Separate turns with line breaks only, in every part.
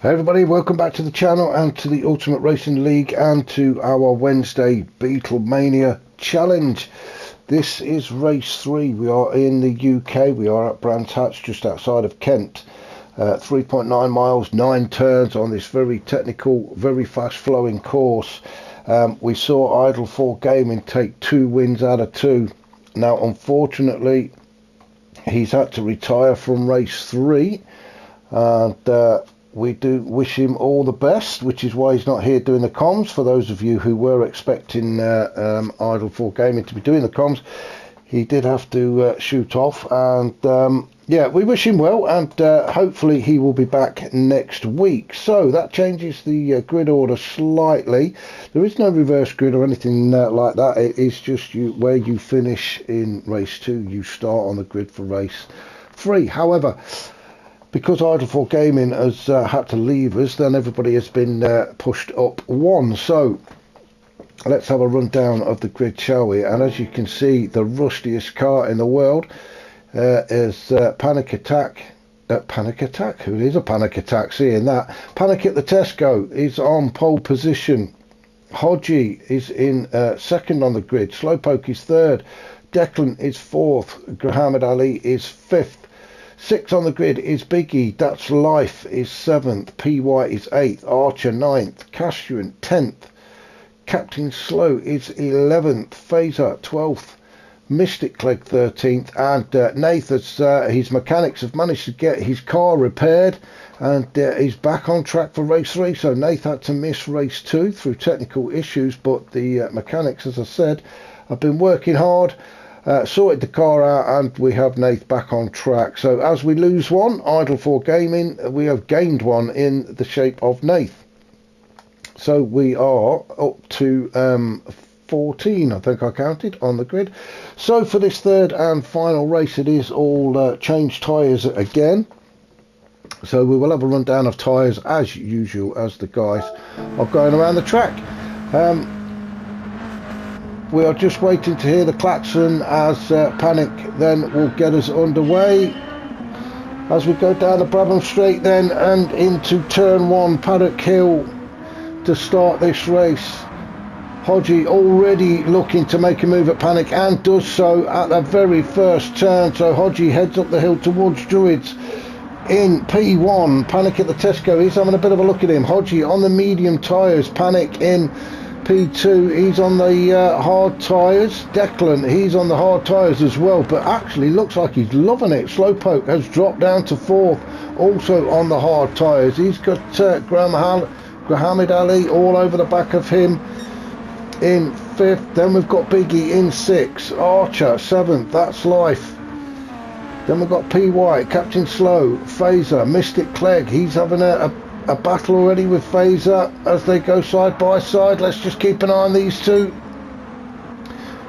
Hey everybody, welcome back to the channel and to the Ultimate Racing League and to our Wednesday Beetlemania challenge. This is race 3. We are in the UK. We are at Brands Hatch, just outside of Kent. 3.9 miles, 9 turns on this very technical, very fast flowing course. We saw Idle 4 Gaming take 2 wins out of 2. Now unfortunately he's had to retire from race 3, and we do wish him all the best, which is why he's not here doing the comms. For those of you who were expecting Idle 4 Gaming to be doing the comms, he did have to shoot off, and yeah, we wish him well, and hopefully he will be back next week. So that changes the grid order slightly. There is no reverse grid or anything like that. It is just where you finish in race 2, you start on the grid for race 3. However, because Idle 4 Gaming has had to leave us, then everybody has been pushed up 1. So let's have a rundown of the grid, shall we? And as you can see, the rustiest car in the world is Panic Attack. Panic Attack? Who is a Panic Attack? Seeing that. Panic at the Tesco is on pole position. Hodgie is in second on the grid. Slowpoke is third. Declan is fourth. Muhammad Ali is fifth. 6 on the grid is Biggie, That's Life is 7th, PY is 8th, Archer 9th, Castrian 10th, Captain Slow is 11th, Phaser 12th, Mystic Clegg 13th, and Nathan's his mechanics have managed to get his car repaired, and he's back on track for race 3. So Nath had to miss race 2 through technical issues, but the mechanics, as I said, have been working hard. Sorted the car out, and we have Nath back on track. So as we lose one, Idle 4 Gaming, we have gained one in the shape of Nath. So we are up to 14, I think I counted, on the grid. So for this third and final race, it is all change tyres again. So we will have a rundown of tyres as usual as the guys are going around the track. We are just waiting to hear the klaxon as Panic then will get us underway. As we go down the Brabham Straight then and into turn 1, Paddock Hill, to start this race. Hodgie already looking to make a move at Panic, and does so at the very first turn. So Hodgie heads up the hill towards Druids in P1. Panic at the Tesco, he's having a bit of a look at him. Hodgie on the medium tyres, Panic in P2, he's on the hard tyres. Declan, he's on the hard tyres as well, but actually looks like he's loving it. Slowpoke has dropped down to 4th, also on the hard tyres. He's got Muhammad Ali all over the back of him in 5th. Then we've got Biggie in 6th, Archer 7th, That's Life. Then we've got PY, Captain Slow, Phaser, Mystic Clegg, he's having a battle already with Phaser as they go side by side. Let's just keep an eye on these two.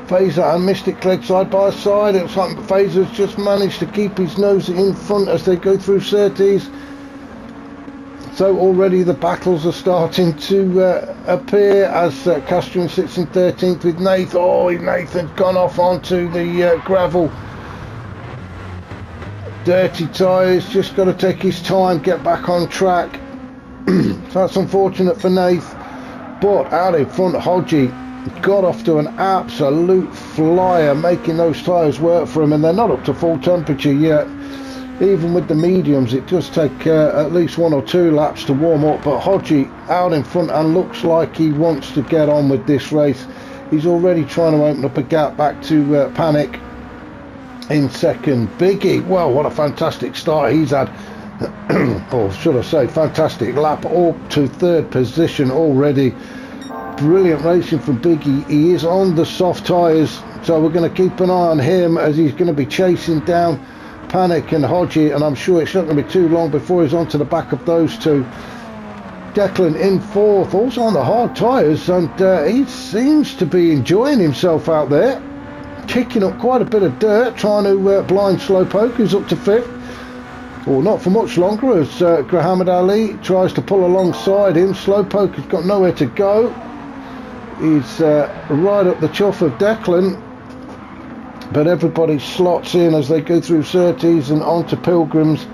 Phaser and Mystic Clegg side by side. It's like Phaser's just managed to keep his nose in front as they go through Surtees. So already the battles are starting to appear as Castrian sits in 13th with Nath. Oh, Nathan's gone off onto the gravel. Dirty tyres, just got to take his time, get back on track. So that's unfortunate for Nath, but out in front, Hodgie got off to an absolute flyer, making those tyres work for him, and they're not up to full temperature yet. Even with the mediums, it does take at least 1 or 2 laps to warm up, but Hodgie out in front and looks like he wants to get on with this race. He's already trying to open up a gap back to Panic in second. Biggie, well, what a fantastic start he's had. Or should I say fantastic lap up to 3rd position already. Brilliant racing from Biggie. He is on the soft tyres, so we're going to keep an eye on him as he's going to be chasing down Panic and Hodgie, and I'm sure it's not going to be too long before he's onto the back of those two. Declan in 4th, also on the hard tyres, and he seems to be enjoying himself out there, kicking up quite a bit of dirt, trying to blind Slowpoke, who's up to 5th. Well, not for much longer as Muhammad Ali tries to pull alongside him. Slowpoke has got nowhere to go. He's right up the chuff of Declan, but everybody slots in as they go through Surtees and onto Pilgrims.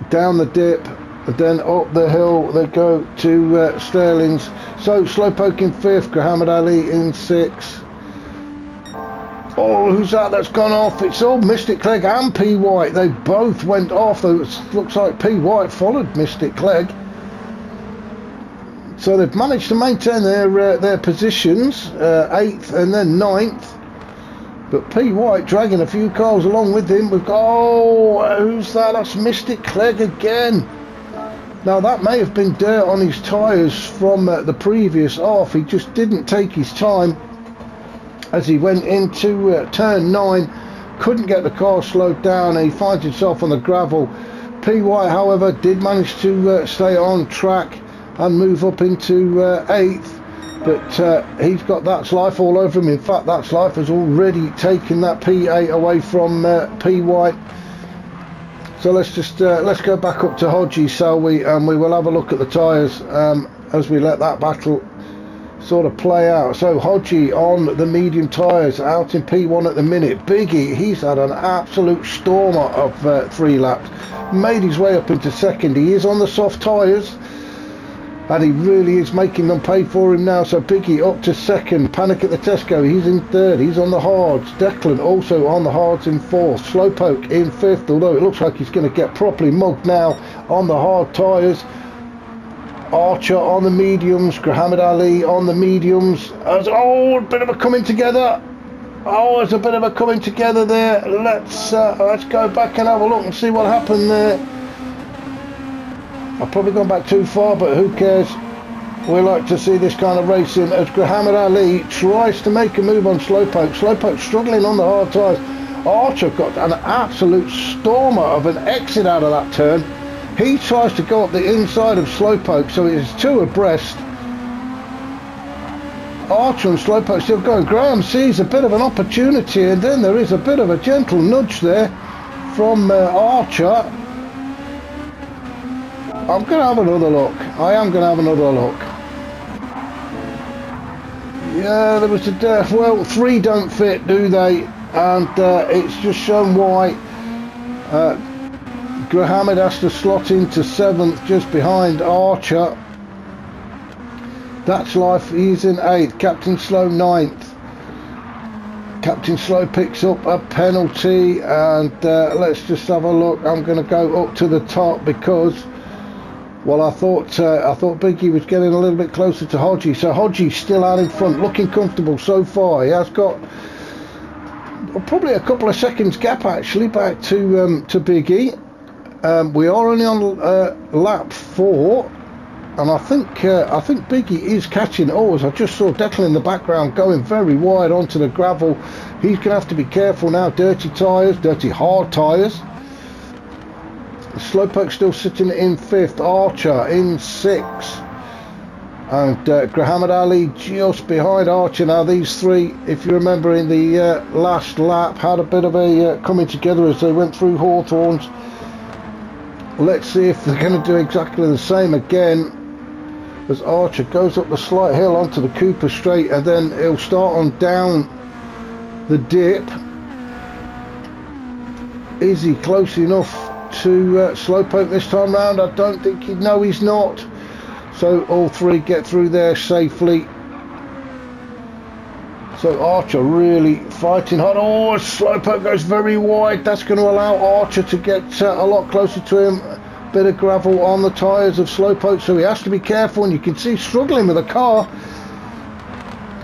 Down the dip, And then up the hill they go to Sterling's. So Slowpoke in 5th, Muhammad Ali in 6th. Oh, who's that that's gone off? It's all Mystic Clegg and P White. They both went off. Though it looks like P White followed Mystic Clegg. So they've managed to maintain their positions, 8th and then 9th. But P White dragging a few cars along with him. We've got, oh, who's that? That's Mystic Clegg again. Now that may have been dirt on his tyres from the previous off. He just didn't take his time as he went into turn 9. Couldn't get the car slowed down. He finds himself on the gravel. P White, however, did manage to stay on track and move up into 8th. But he's got That's Life all over him. In fact, That's Life has already taken that P8 away from P White. So let's go back up to Hodgie, shall we? And we will have a look at the tyres as we let that battle sort of play out. So Hodgie on the medium tyres, out in P1 at the minute. Biggie, he's had an absolute stormer of 3 laps. Made his way up into 2nd. He is on the soft tyres, and he really is making them pay for him now. So Biggie up to 2nd. Panic at the Tesco, he's in 3rd. He's on the hards. Declan also on the hards in 4th. Slowpoke in 5th, although it looks like he's going to get properly mugged now on the hard tyres. Archer on the mediums. Muhammad Ali on the mediums. Oh, a bit of a coming together. Oh, there's a bit of a coming together there. Let's go back and have a look and see what happened there. I've probably gone back too far, but who cares? We like to see this kind of racing as Muhammad Ali tries to make a move on Slowpoke. Slowpoke struggling on the hard tyres. Archer got an absolute stormer of an exit out of that turn. He tries to go up the inside of Slowpoke, so it is 2 abreast. Archer and Slowpoke still going. Graham sees a bit of an opportunity, and then there is a bit of a gentle nudge there from Archer. I'm going to have another look. I am going to have another look. Yeah, there was a well, 3 don't fit, do they? And it's just shown why. Muhammad has to slot into 7th, just behind Archer. That's Life, he's in 8th. Captain Slow 9th. Captain Slow picks up a penalty, and let's just have a look. I'm going to go up to the top because, well, I thought Biggie was getting a little bit closer to Hodgie. So Hodgie's still out in front, looking comfortable so far. He has got probably a couple of seconds gap actually back to Biggie. We are only on lap 4, and I think Biggie is catching. Oh, as I just saw Declan in the background going very wide onto the gravel. He's going to have to be careful now. Dirty tyres, dirty hard tyres. Slowpoke still sitting in 5th. Archer in 6th. And Muhammad Ali just behind Archer. Now these 3, if you remember in the last lap, had a bit of a coming together as they went through Hawthorns. Let's see if they're going to do exactly the same again as Archer goes up the slight hill onto the Cooper Straight, and then he'll start on down the dip. Is he close enough to Slowpoke this time round? I don't think he'd. No, he's not. So all 3 get through there safely. So Archer really fighting hard. Oh, Slowpoke goes very wide. That's going to allow Archer to get a lot closer to him. Bit of gravel on the tyres of Slowpoke, so he has to be careful, and you can see struggling with the car.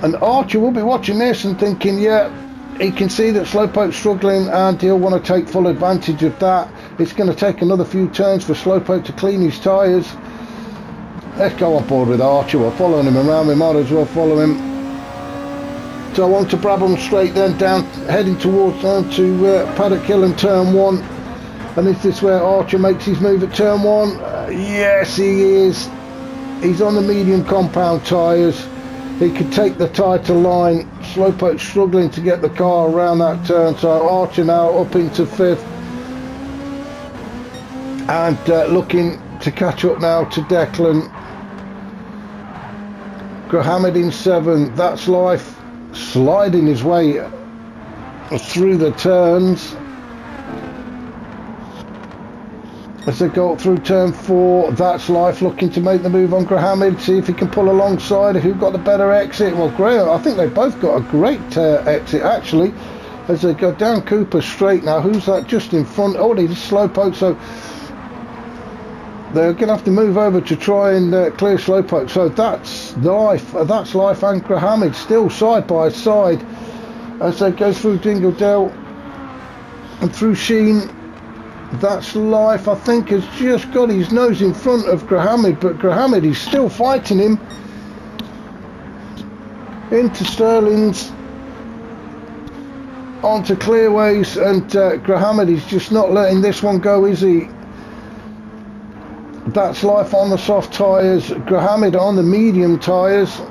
And Archer will be watching this and thinking, yeah, he can see that Slowpoke's struggling, and he'll want to take full advantage of that. It's going to take another few turns for Slowpoke to clean his tyres. Let's go on board with Archer. We're following him around. We might as well follow him. So on to Brabham Straight, then down, heading towards down to Paddock Hill and turn 1. And is this where Archer makes his move at turn 1? Yes, he is. He's on the medium compound tyres. He could take the tighter line. Slowpoke struggling to get the car around that turn. So Archer now up into 5th. And looking to catch up now to Declan. Muhammad in 7th. That's Life sliding his way through the turns. as they go up through turn 4. That's Life looking to make the move on Grahamid, see if he can pull alongside. Who got the better exit? Well, Graham, I think they both got a great exit actually, as they go down Cooper Straight now. Who's that just in front? Oh, he's Slowpoke, so they're going to have to move over to try and clear Slowpoke. So that's Life and Grahamid still side by side as they go through Dingledale and through Sheen. That's Life, I think, has just got his nose in front of Grahamid, but Grahamid is still fighting him into Sterling's, onto Clearways, and Grahamid is just not letting this one go, is he? That's Life on the soft tyres, Grahamid on the medium tyres,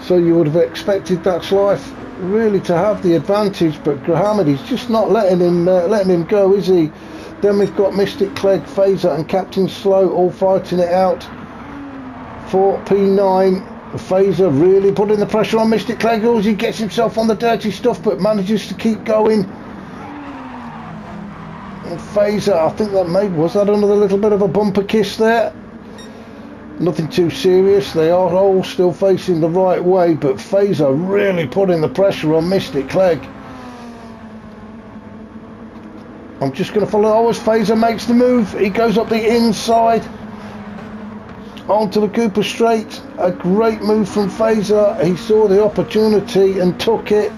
so you would have expected That's Life really to have the advantage, but Grahamid is just not letting him go, is he? Then we've got Mystic Clegg, Phaser and Captain Slow all fighting it out for P9. Phaser really putting the pressure on Mystic Clegg as he gets himself on the dirty stuff, but manages to keep going. And Phaser, I think that was that another little bit of a bumper kiss there? Nothing too serious. They are all still facing the right way, but Phaser really putting the pressure on Mystic Clegg. I'm just going to follow as Phaser makes the move. He goes up the inside onto the Cooper Straight. A great move from Phaser. He saw the opportunity and took it.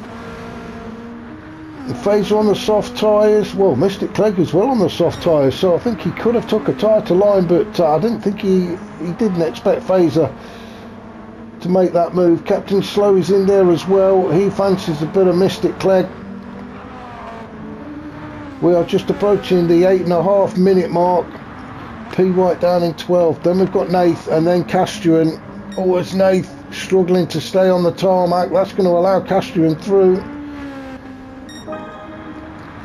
Phaser on the soft tyres. Well, Mystic Clegg as well on the soft tyres, so I think he could have took a tighter line, but I didn't think he didn't expect Phaser to make that move. Captain Slow is in there as well. He fancies a bit of Mystic Clegg. We are just approaching the 8.5 minute mark. P White down in 12. Then we've got Nath and then Castrian. Oh, it's Nath struggling to stay on the tarmac. That's going to allow Castrian through.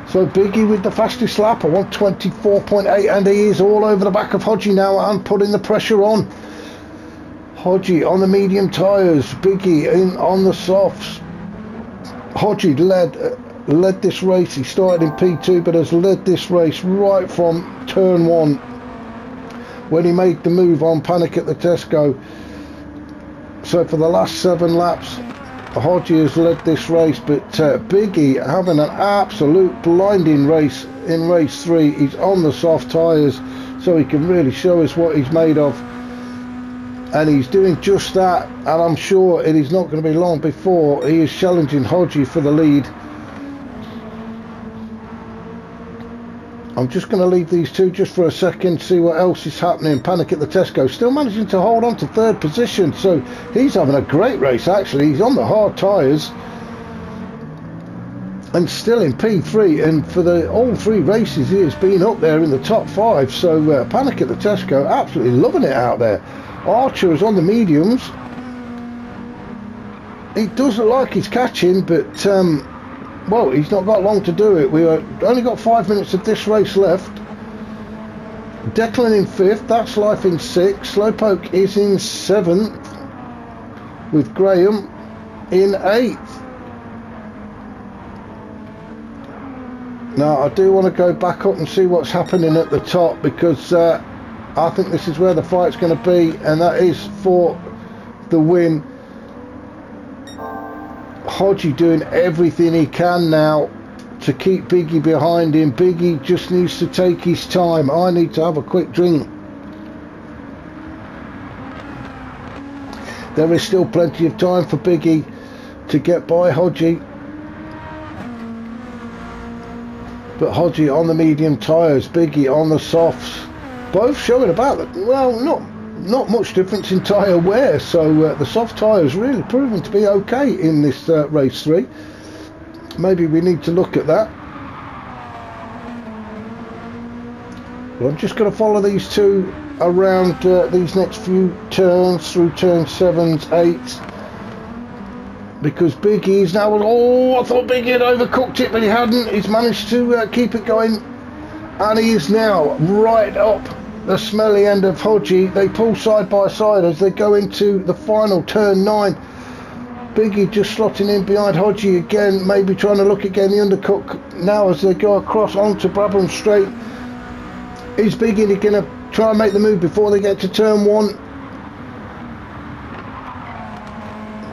So Biggie with the fastest lap, 124.8, and he is all over the back of Hodgie now and putting the pressure on. Hodgie on the medium tyres, Biggie in on the softs. Hodgie led this race. He started in P2 but has led this race right from turn 1 when he made the move on Panic at the Tesco. So for the last 7 laps Hodgie has led this race, but Biggie having an absolute blinding race in race 3. He's on the soft tyres so he can really show us what he's made of, and he's doing just that, and I'm sure it is not going to be long before he is challenging Hodgie for the lead. I'm just going to leave these two just for a second, see what else is happening. Panic at the Tesco still managing to hold on to 3rd position, so he's having a great race actually. He's on the hard tyres and still in P3, and for all 3 races he has been up there in the top 5. So Panic at the Tesco absolutely loving it out there. Archer is on the mediums. He does look like he's catching, but well, he's not got long to do it. We only got 5 minutes of this race left. Declan in 5th, That's Life in 6th, Slowpoke is in 7th, with Graham in 8th. Now I do want to go back up and see what's happening at the top, because I think this is where the fight's going to be, and that is for the win. Hodgie doing everything he can now to keep Biggie behind him. Biggie just needs to take his time. I need to have a quick drink. There is still plenty of time for Biggie to get by Hodgie, but Hodgie on the medium tyres, Biggie on the softs, both showing about that. Well, not much difference in tyre wear, so the soft tyres really proven to be okay in this race 3. Maybe we need to look at that. Well, I'm just going to follow these two around these next few turns through turn 7s, 8s, because Biggie's now, oh, I thought Biggie had overcooked it, but he hadn't. He's managed to keep it going, and he is now right up the smelly end of Hodgie. They pull side by side as they go into the final turn 9. Biggie just slotting in behind Hodgie again, maybe trying to look again the undercut now as they go across onto Brabham Straight. Is Biggie going to try and make the move before they get to turn 1?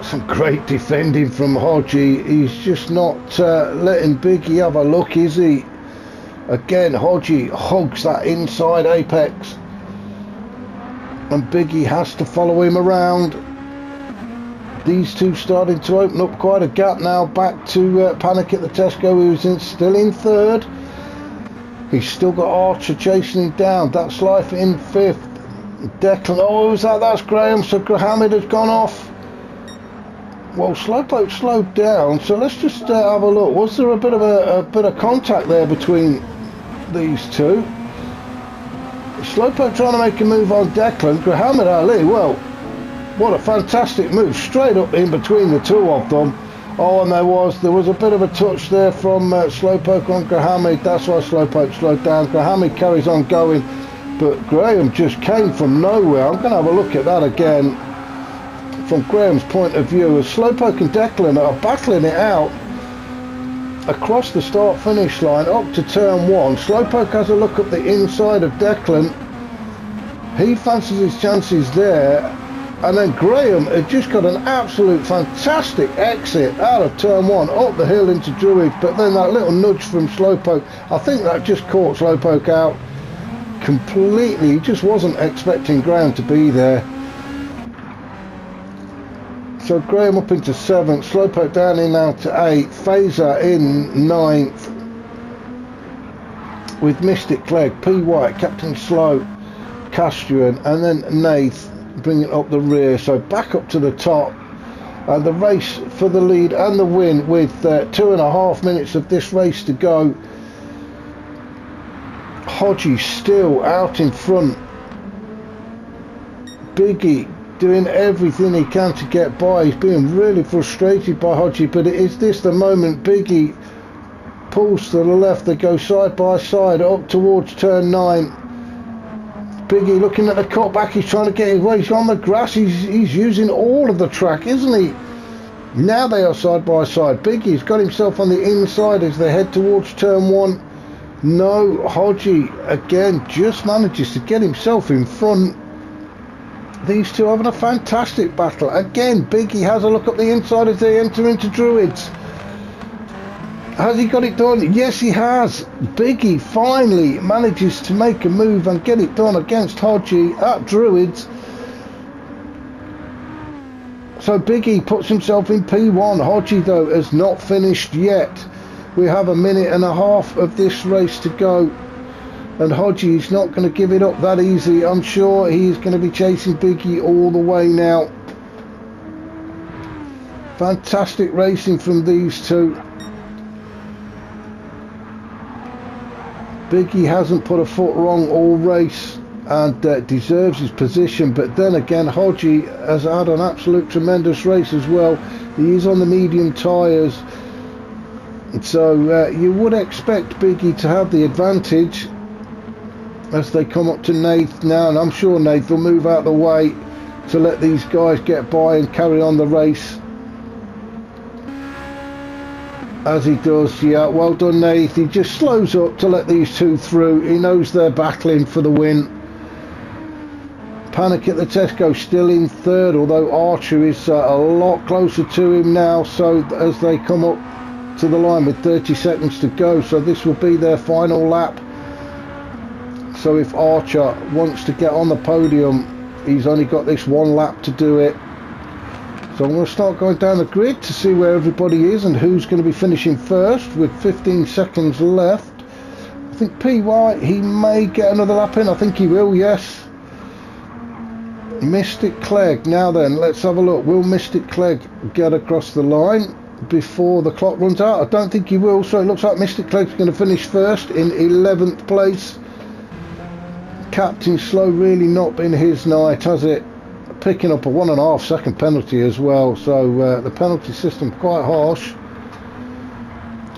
Some great defending from Hodgie. He's just not letting Biggie have a look, is he? Again, Hodgie hugs that inside apex, and Biggie has to follow him around. These two starting to open up quite a gap now. Back to Panic at the Tesco, who's still in 3rd. He's still got Archer chasing him down. That's Life in 5th. Declan, oh, who's that? That's Graham. So Hamid has gone off. Well, Slowpoke slowed down, so let's just have a look. Was there a bit of contact there between these two? Slowpoke trying to make a move on Declan. Muhammad Ali, well, what a fantastic move, straight up in between the two of them. Oh, and there was a bit of a touch there from Slowpoke on Grahamid. That's why Slowpoke slowed down. Grahamid carries on going, but Graham just came from nowhere. I'm going to have a look at that again from Graham's point of view, as Slowpoke and Declan are battling it out across the start-finish line up to turn 1. Slowpoke has a look up the inside of Declan. He fancies his chances there, and then Graham had just got an absolute fantastic exit out of turn 1 up the hill into Druid, but then that little nudge from Slowpoke, I think that just caught Slowpoke out completely. He just wasn't expecting Graham to be there. So Graham up into 7th, Slowpoke down in now to 8th, Phaser in 9th, with Mystic Clegg, P. White, Captain Slow, Castrian, and then Nath bringing up the rear. So back up to the top, and the race for the lead and the win with 2.5 minutes of this race to go. Hodgie still out in front. Biggie doing everything he can to get by. He's being really frustrated by Hodgie, but is this the moment Biggie pulls to the left? They go side by side up towards turn 9. Biggie looking at the cutback, he's trying to get his way. He's on the grass, he's using all of the track, isn't he? Now they are side by side. Biggie's got himself on the inside as they head towards turn 1. No, Hodgie again just manages to get himself in front. These two having a fantastic battle. Again, Biggie has a look up the inside as they enter into Druids. Has he got it done? Yes, he has. Biggie finally manages to make a move and get it done against Hodgie at Druids. So Biggie puts himself in P1. Hodgie, though, has not finished yet. We have 1.5 minutes of this race to go. And Hodgie is not going to give it up that easy. I'm sure he's going to be chasing Biggie all the way now. Fantastic racing from these two. Biggie hasn't put a foot wrong all race and deserves his position. But then again, Hodgie has had an absolute tremendous race as well. He is on the medium tyres. So you would expect Biggie to have the advantage as they come up to Nath now, and I'm sure Nath will move out of the way to let these guys get by and carry on the race. As he does, yeah, well done Nath. He just slows up to let these two through. He knows they're battling for the win. Panic at the Tesco still in 3rd, although Archer is a lot closer to him now, so as they come up to the line with 30 seconds to go, so this will be their final lap. So if Archer wants to get on the podium, he's only got this one lap to do it. So I'm going to start going down the grid to see where everybody is and who's going to be finishing first with 15 seconds left. I think P. White, he may get another lap in. I think he will, yes. Mystic Clegg. Now then, let's have a look. Will Mystic Clegg get across the line before the clock runs out? I don't think he will. So it looks like Mystic Clegg's going to finish first in 11th place. Captain Slow really not been his night, has it? Picking up a 1.5 second penalty as well, so the penalty system quite harsh.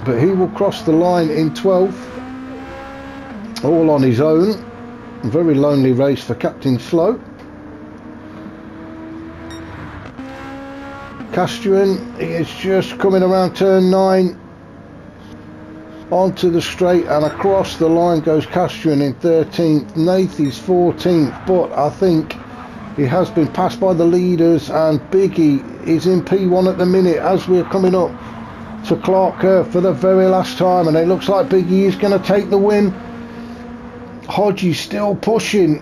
But he will cross the line in 12th, all on his own. A very lonely race for Captain Slow. Castrian, he is just coming around turn 9. onto the straight and across the line goes Castrian in 13th, Nathy's 14th, but I think he has been passed by the leaders, and Biggie is in P1 at the minute as we're coming up to Clark Curve for the very last time, and it looks like Biggie is going to take the win. Hodgie's still pushing,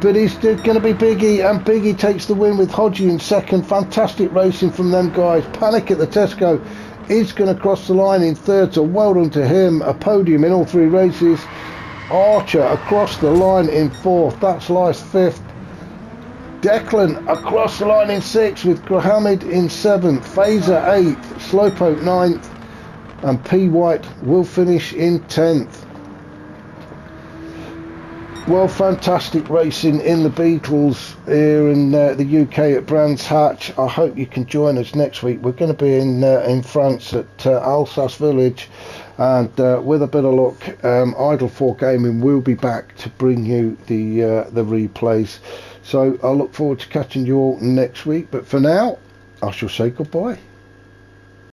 but it's going to be Biggie, and Biggie takes the win with Hodgie in second. Fantastic racing from them guys. Panic at the Tesco is going to cross the line in third, so well done to him. A podium in all three races. Archer across the line in fourth. That's Lice fifth. Declan across the line in sixth, with Grahamid in seventh. Phaser eighth. Slowpoke ninth, and P White will finish in 10th. Well, fantastic racing in the Beetles here in the UK at Brands Hatch. I hope you can join us next week. We're going to be in France at Alsace Village, and with a bit of luck, Idle 4 Gaming will be back to bring you the replays. So I look forward to catching you all next week, but for now I shall say goodbye.